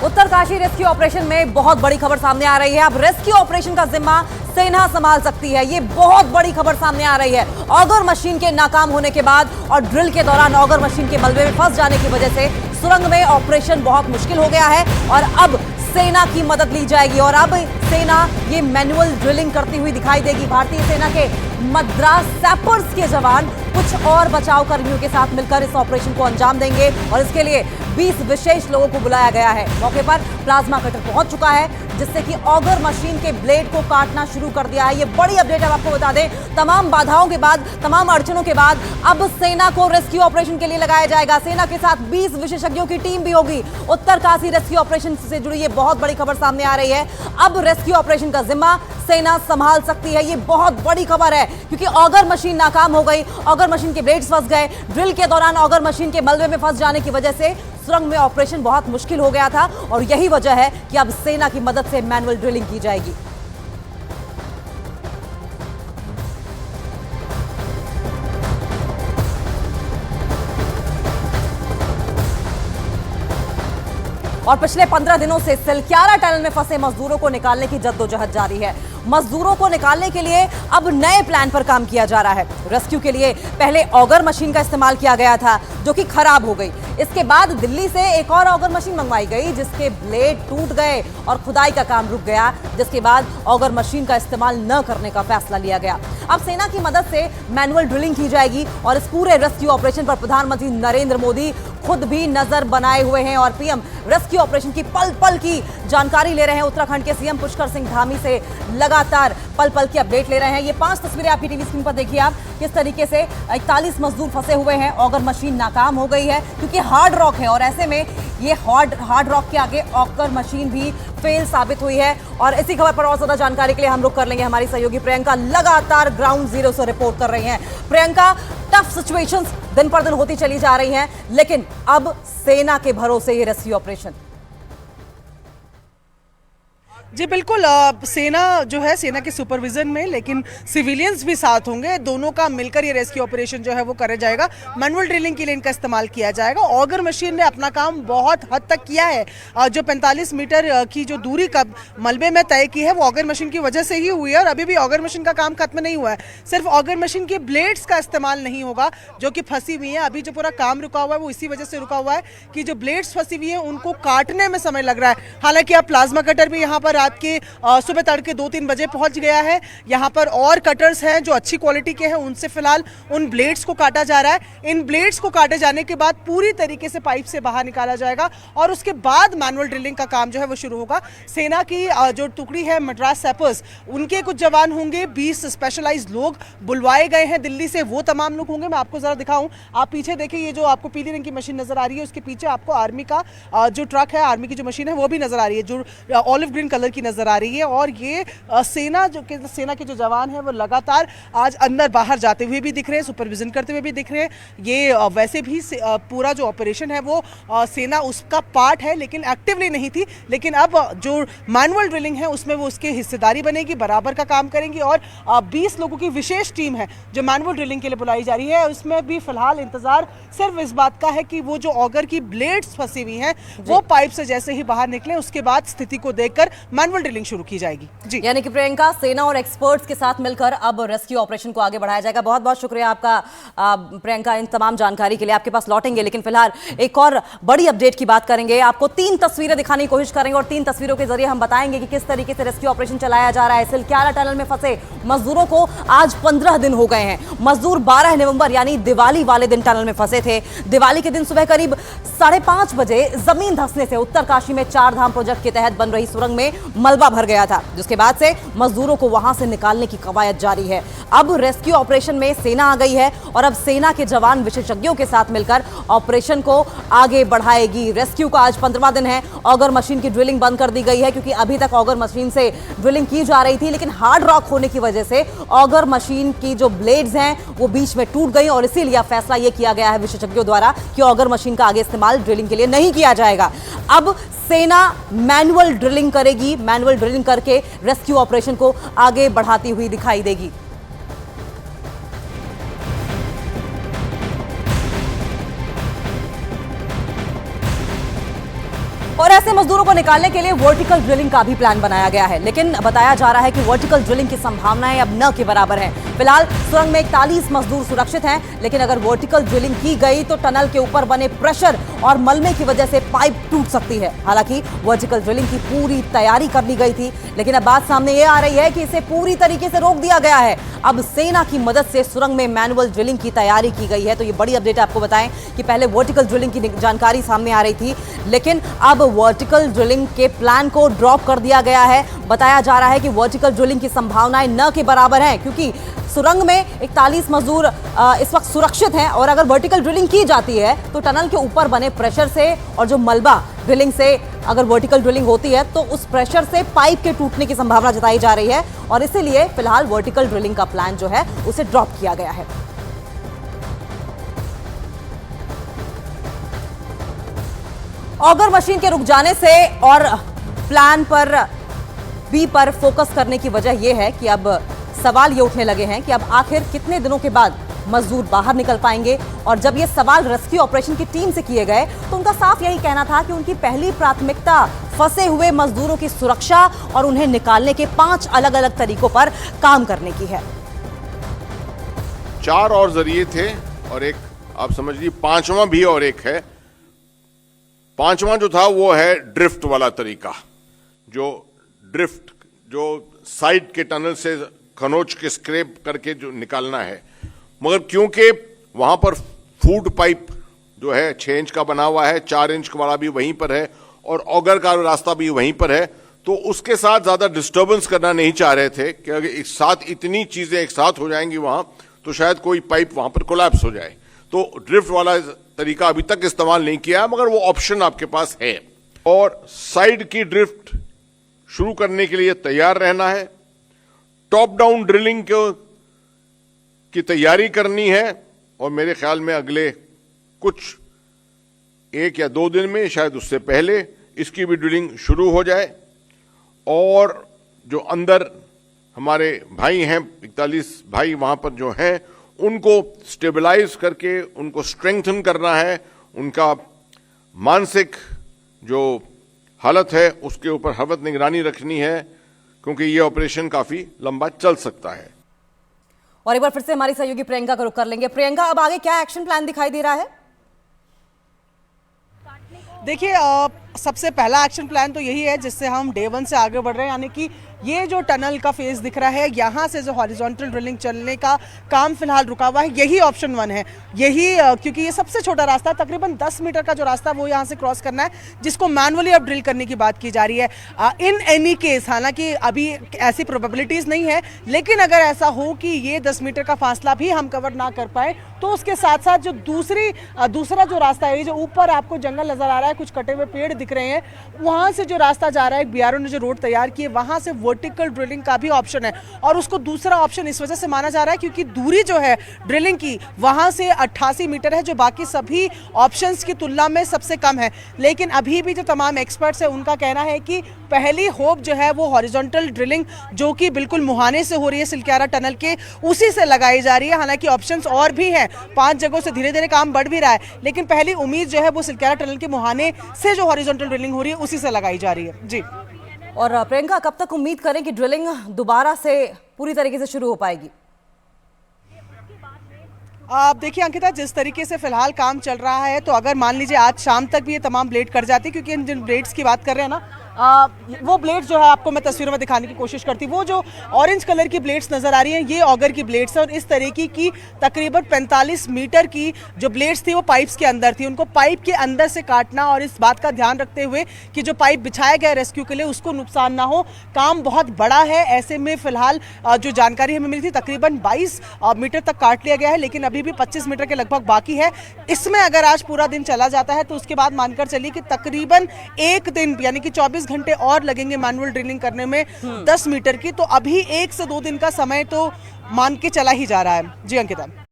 Uttarkashi rescue operation में बहुत बड़ी खबर सामने आ रही है। अब रेस्क्यू ऑपरेशन का जिम्मा सेना संभाल सकती है, ये बहुत बड़ी खबर सामने आ रही है। ऑगर मशीन के नाकाम होने के बाद और ड्रिल के दौरान ऑगर मशीन के मलबे में फंस जाने की वजह से सुरंग में ऑपरेशन बहुत मुश्किल हो गया है और अब सेना की मदद ली जाएगी और अब सेना ये मैनुअल ड्रिलिंग करती हुई दिखाई देगी। भारतीय सेना के मद्रास सैपर्स के जवान कुछ और बचाव कर्मियों के साथ मिलकर इस ऑपरेशन को अंजाम देंगे और इसके लिए 20 विशेष लोगों को बुलाया गया है। मौके पर प्लाज्मा कटर पहुंच चुका है जिससे कि ऑगर मशीन के ब्लेड को काटना शुरू कर दिया है। ये बड़ी अपडेट है, आपको बता दें। तमाम बाधाओं के बाद, तमाम अड़चनों के बाद अब सेना को रेस्क्यू ऑपरेशन के लिए लगाया जाएगा। सेना के साथ 20 विशेषज्ञों की टीम भी होगी। उत्तरकाशी रेस्क्यू ऑपरेशन से जुड़ी ये बहुत बड़ी खबर सामने आ रही है। अब रेस्क्यू ऑपरेशन का जिम्मा सेना संभाल सकती है, ये बहुत बड़ी खबर है क्योंकि ऑगर मशीन नाकाम हो गई, ऑगर मशीन के ब्लेड्स फंस गए। ड्रिल के दौरान ऑगर मशीन के मलबे में फंस जाने की वजह से सुरंग में ऑपरेशन बहुत मुश्किल हो गया था और यही वजह है कि अब सेना की मदद से मैनुअल ड्रिलिंग की जाएगी। और पिछले 15 दिनों से सिलक्यारा टनल में फंसे मजदूरों को निकालने की जद्दोजहद जारी है। मजदूरों को निकालने के लिए अब नए प्लान पर काम किया जा रहा है। रेस्क्यू के लिए पहले ऑगर मशीन का इस्तेमाल किया गया था जो कि खराब हो गई। इसके बाद दिल्ली से एक और ऑगर मशीन मंगवाई गई जिसके ब्लेड टूट गए और खुदाई का काम रुक गया, जिसके बाद ऑगर मशीन का इस्तेमाल न करने का फैसला लिया गया। अब सेना की मदद से मैनुअल ड्रिलिंग की जाएगी और इस पूरे रेस्क्यू ऑपरेशन पर प्रधानमंत्री नरेंद्र मोदी खुद भी नजर बनाए हुए हैं और पीएम रेस्क्यू ऑपरेशन की पल पल की जानकारी ले रहे हैं। उत्तराखंड के सीएम पुष्कर सिंह धामी से लगातार पल पल की अपडेट ले रहे हैं। ये 5 तस्वीरें आपकी टीवी स्क्रीन पर देखिए आप, किस तरीके से 41 मजदूर फंसे हुए हैं। ऑगर मशीन नाकाम हो गई है क्योंकि हार्ड रॉक है और ऐसे में ये हार्ड रॉक के आगे ऑगर मशीन भी फेल साबित हुई है। और इसी खबर पर और ज्यादा जानकारी के लिए हम रुक कर लेंगे। हमारी सहयोगी प्रियंका लगातार ग्राउंड जीरो से रिपोर्ट कर रही हैं। प्रियंका, टफ सिचुएशंस दिन पर दिन होती चली जा रही हैं, लेकिन अब सेना के भरोसे ये रेस्क्यू ऑपरेशन। जी बिल्कुल, सेना जो है सेना के सुपरविजन में, लेकिन सिविलियंस भी साथ होंगे। दोनों का मिलकर ये रेस्क्यू ऑपरेशन जो है वो करा जाएगा। मैनुअल ड्रिलिंग के लिए इनका इस्तेमाल किया जाएगा। ऑगर मशीन ने अपना काम बहुत हद तक किया है। जो 45 मीटर की जो दूरी का मलबे में तय की है वो ऑगर मशीन की वजह से ही हुई है और अभी भी ऑगर मशीन का काम खत्म नहीं हुआ है। सिर्फ ऑगर मशीन के ब्लेड्स का इस्तेमाल नहीं होगा जो कि फंसी हुई है। अभी जो पूरा काम रुका हुआ है वो इसी वजह से रुका हुआ है कि जो ब्लेड्स फंसी हुई है उनको काटने में समय लग रहा है। हालांकि अब प्लाज्मा कटर भी यहाँ पर रात के सुबह तड़के 2-3 बजे पहुंच गया है। यहाँ पर और कटर्स हैं जो अच्छी क्वालिटी के हैं, उनसे फिलहाल उन ब्लेड्स को काटा जा रहा है। इन ब्लेड्स को काटे जाने के बाद पूरी तरीके से पाइप से बाहर निकाला जाएगा और उसके बाद मैनुअल ड्रिलिंग का काम जो है वो शुरू होगा। सेना की जो टुकड़ी है मद्रास सैपर्स, उनके कुछ जवान होंगे, 20 स्पेशलाइज्ड लोग बुलवाए गए हैं दिल्ली से, वो तमाम लोग होंगे। मैं आपको जरा दिखाऊं, आप पीछे देखिए, ये जो आपको पीली रंग की मशीन नजर आ रही है उसके पीछे आपको आर्मी का जो ट्रक है, आर्मी की जो मशीन है वो भी नजर आ रही है जो ऑलिव ग्रीन कलर की नजर आ रही है। और ये सेना के जो जवान हैं वो लगातार आज अंदर बाहर जाते हुए भी दिख रहे हैं, सुपरविजन करते हुए भी दिख रहे हैं। ये वैसे भी पूरा जो ऑपरेशन है वो सेना उसका पार्ट है लेकिन एक्टिवली नहीं थी, लेकिन अब जो मैनुअल ड्रिलिंग है उसमें वो उसकी हिस्सेदारी बनेगी, बराबर का काम करेंगी। और 20 लोगों की विशेष टीम है जो मैनुअल ड्रिलिंग के लिए बुलाई जा रही है। उसमें भी फिलहाल इंतजार सिर्फ इस बात का है कि वो जो ऑगर की ब्लेड्स फंसी हुई हैं वो पाइप से जैसे ही बाहर निकले उसके बाद स्थिति को देखकर मैनुअल ड्रिलिंग शुरू की जाएगी। जी, यानी कि प्रियंका, सेना और एक्सपर्ट्स के साथ मिलकर अब रेस्क्यू ऑपरेशन को आगे बढ़ाया जाएगा। बहुत बहुत शुक्रिया आपका प्रियंका इन तमाम जानकारी के लिए। आपके पास लौटेंगे, लेकिन फिलहाल एक और बड़ी अपडेट की बात करेंगे। आपको 3 तस्वीरें दिखाने की कोशिश करेंगे और 3 तस्वीरों के जरिए हम बताएंगे कि किस तरीके से रेस्क्यू ऑपरेशन चलाया जा रहा है। सिलक्यारा टनल में फंसे मजदूरों को आज 15 दिन हो गए हैं। मजदूर 12 नवंबर यानी दिवाली वाले दिन टनल में फंसे थे। दिवाली के दिन सुबह करीब 5:30 बजे जमीन धंसने से उत्तरकाशी में 4 धाम प्रोजेक्ट के तहत बन रही सुरंग में मलबा भर गया था, जिसके बाद से मजदूरों को वहां से निकालने की कवायद जारी है। अब रेस्क्यू ऑपरेशन में सेना आ गई है और अब सेना के जवान विशेषज्ञों के साथ मिलकर ऑपरेशन को आगे बढ़ाएगी। रेस्क्यू का आज 15वां दिन है। ऑगर मशीन की ड्रिलिंग बंद कर दी गई है क्योंकि अभी तक ऑगर मशीन से ड्रिलिंग की जा रही थी, लेकिन हार्ड रॉक होने की वजह से ऑगर मशीन की जो ब्लेड्स हैं वो बीच में टूट गई और इसीलिए फैसला यह किया गया है विशेषज्ञों द्वारा कि ऑगर मशीन का आगे इस्तेमाल ड्रिलिंग के लिए नहीं किया जाएगा। अब सेना मैनुअल ड्रिलिंग करेगी, मैनुअल ड्रिलिंग करके रेस्क्यू ऑपरेशन को आगे बढ़ाती हुई दिखाई देगी। और ऐसे मजदूरों को निकालने के लिए वर्टिकल ड्रिलिंग का भी प्लान बनाया गया है, लेकिन बताया जा रहा है कि वर्टिकल ड्रिलिंग की संभावनाएं अब न के बराबर हैं। फिलहाल सुरंग में 41 मजदूर सुरक्षित हैं, लेकिन अगर वर्टिकल ड्रिलिंग की गई तो टनल के ऊपर बने प्रेशर और मलबे की वजह से पाइप टूट सकती है। हालांकि वर्टिकल ड्रिलिंग की पूरी तैयारी कर ली गई थी, लेकिन अब बात सामने ये आ रही है कि इसे पूरी तरीके से रोक दिया गया है। अब सेना की मदद से सुरंग में मैनुअल ड्रिलिंग की तैयारी की गई है। तो ये बड़ी अपडेट आपको बताएं कि पहले वर्टिकल ड्रिलिंग की जानकारी सामने आ रही थी, लेकिन अब वर्टिकल ड्रिलिंग के प्लान को ड्रॉप कर दिया गया है। बताया जा रहा है कि वर्टिकल ड्रिलिंग की संभावनाएं न के बराबर हैं, क्योंकि सुरंग में 41 मजदूर इस वक्त सुरक्षित हैं और अगर वर्टिकल ड्रिलिंग की जाती है तो टनल के ऊपर बने प्रेशर से और जो मलबा ड्रिलिंग से अगर वर्टिकल ड्रिलिंग होती है तो उस प्रेशर से पाइप के टूटने की संभावना जताई जा रही है और इसीलिए फिलहाल वर्टिकल ड्रिलिंग का प्लान जो है उसे ड्रॉप किया गया है। ऑगर मशीन के रुक जाने से और प्लान पर बी पर फोकस करने की वजह यह है कि अब सवाल ये उठने लगे हैं कि अब आखिर कितने दिनों के बाद मजदूर बाहर निकल पाएंगे। और जब ये सवाल रेस्क्यू ऑपरेशन की टीम से किए गए तो उनका साफ यही कहना था कि उनकी पहली प्राथमिकता फंसे हुए मजदूरों की सुरक्षा और उन्हें निकालने के 5 अलग अलग तरीकों पर काम करने की है। 4 और जरिए थे और एक आप समझ लीजिए 5वां भी और एक है। 5वां जो था वो है ड्रिफ्ट वाला तरीका, जो साइड के टनल से खनोच के स्क्रैप करके जो निकालना है। मगर क्योंकि वहां पर फूड पाइप जो है 6 इंच का बना हुआ है, 4 इंच वाला भी वहीं पर है और ऑगर का रास्ता भी वहीं पर है, तो उसके साथ ज्यादा डिस्टर्बेंस करना नहीं चाह रहे थे कि अगर एक साथ इतनी चीजें एक साथ हो जाएंगी वहां तो शायद कोई पाइप वहां पर कोलैप्स हो जाए। तो ड्रिफ्ट वाला तरीका अभी तक इस्तेमाल नहीं किया, मगर वो ऑप्शन आपके पास है। और साइड की ड्रिफ्ट शुरू करने के लिए तैयार रहना है। टॉप डाउन ड्रिलिंग की तैयारी करनी है और मेरे ख्याल में अगले कुछ 1 या 2 दिन में, शायद उससे पहले इसकी भी ड्रिलिंग शुरू हो जाए। और जो अंदर हमारे भाई हैं 41 भाई वहां पर जो हैं उनको स्टेबलाइज करके उनको स्ट्रेंथन करना है। उनका मानसिक जो हालत है उसके ऊपर हर निगरानी रखनी है, क्योंकि ये ऑपरेशन काफी लंबा चल सकता है। और एक बार फिर से हमारी सहयोगी प्रियंका का रुख कर लेंगे। प्रियंका, अब आगे क्या एक्शन प्लान दिखाई दे रहा है? देखिए, सबसे पहला एक्शन प्लान तो यही है जिससे हम डे 1 से आगे बढ़ रहे हैं, यानी कि ये जो टनल का फेज दिख रहा है यहाँ से जो हॉरिजॉन्टल ड्रिलिंग चलने का काम फिलहाल रुका हुआ है, यही ऑप्शन 1 है। यही क्योंकि ये सबसे छोटा रास्ता है, तकरीबन 10 मीटर का जो रास्ता वो यहाँ से क्रॉस करना है, जिसको मैनुअली अब ड्रिल करने की बात की जा रही है। इन एनी केस, हालांकि अभी ऐसी प्रोबेबिलिटीज नहीं है, लेकिन अगर ऐसा हो कि ये 10 मीटर का फासला भी हम कवर ना कर पाए तो उसके साथ साथ जो दूसरा जो रास्ता है, जो ऊपर आपको जंगल नजर आ रहा है, कुछ कटे हुए पेड़ दिख रहे हैं, वहां से जो रास्ता जा रहा है, बीआरओ ने जो रोड तैयार की है, वहां से वर्टिकल ड्रिलिंग का भी ऑप्शन है। और उसको दूसरा ऑप्शन इस वजह से माना जा रहा है क्योंकि दूरी जो है ड्रिलिंग की वहां से 88 मीटर है, जो बाकी सभी ऑप्शंस की तुलना में सबसे कम है। लेकिन अभी भी जो तमाम एक्सपर्ट्स हैं उनका कहना है कि पहली होप जो है वो हॉरिजॉन्टल ड्रिलिंग, जो कि बिल्कुल मुहाने से हो रही है सिलक्यारा टनल के, उसी से लगाई जा रही है। हालांकि ऑप्शंस और भी हैं, 5 जगहों से धीरे धीरे काम बढ़ भी रहा है, लेकिन पहली उम्मीद जो है वो सिलक्यारा टनल के मुहाने से जो हॉरिजॉन्टल ड्रिलिंग हो रही है उसी से लगाई जा रही है। जी। और प्रियंका, कब तक उम्मीद करें कि ड्रिलिंग दोबारा से पूरी तरीके से शुरू हो पाएगी? आप देखिए अंकिता, जिस तरीके से फिलहाल काम चल रहा है, तो अगर मान लीजिए आज शाम तक भी ये तमाम ब्लेड कट जाती, क्योंकि इन जिन ब्लेड्स की बात कर रहे हैं ना, वो ब्लेड्स जो है आपको मैं तस्वीरों में दिखाने की कोशिश करती, वो जो ऑरेंज कलर की ब्लेड्स नजर आ रही हैं ये ऑगर की ब्लेड्स हैं। और इस तरीके की तकरीबन 45 मीटर की जो ब्लेड्स थी वो पाइप्स के अंदर थी, उनको पाइप के अंदर से काटना और इस बात का ध्यान रखते हुए कि जो पाइप बिछाया गया रेस्क्यू के लिए उसको नुकसान ना हो। काम बहुत बड़ा है, ऐसे में फिलहाल जो जानकारी हमें मिली थी तकरीबन 22 मीटर तक काट लिया गया है, लेकिन अभी भी 25 मीटर के लगभग बाकी है। इसमें अगर आज पूरा दिन चला जाता है तो उसके बाद मानकर चलिए कि तकरीबन 1 दिन यानी कि 24 घंटे और लगेंगे मैनुअल ड्रिलिंग करने में 10 मीटर की। तो अभी 1 से 2 दिन का समय तो मान के चला ही जा रहा है। जी अंकिता।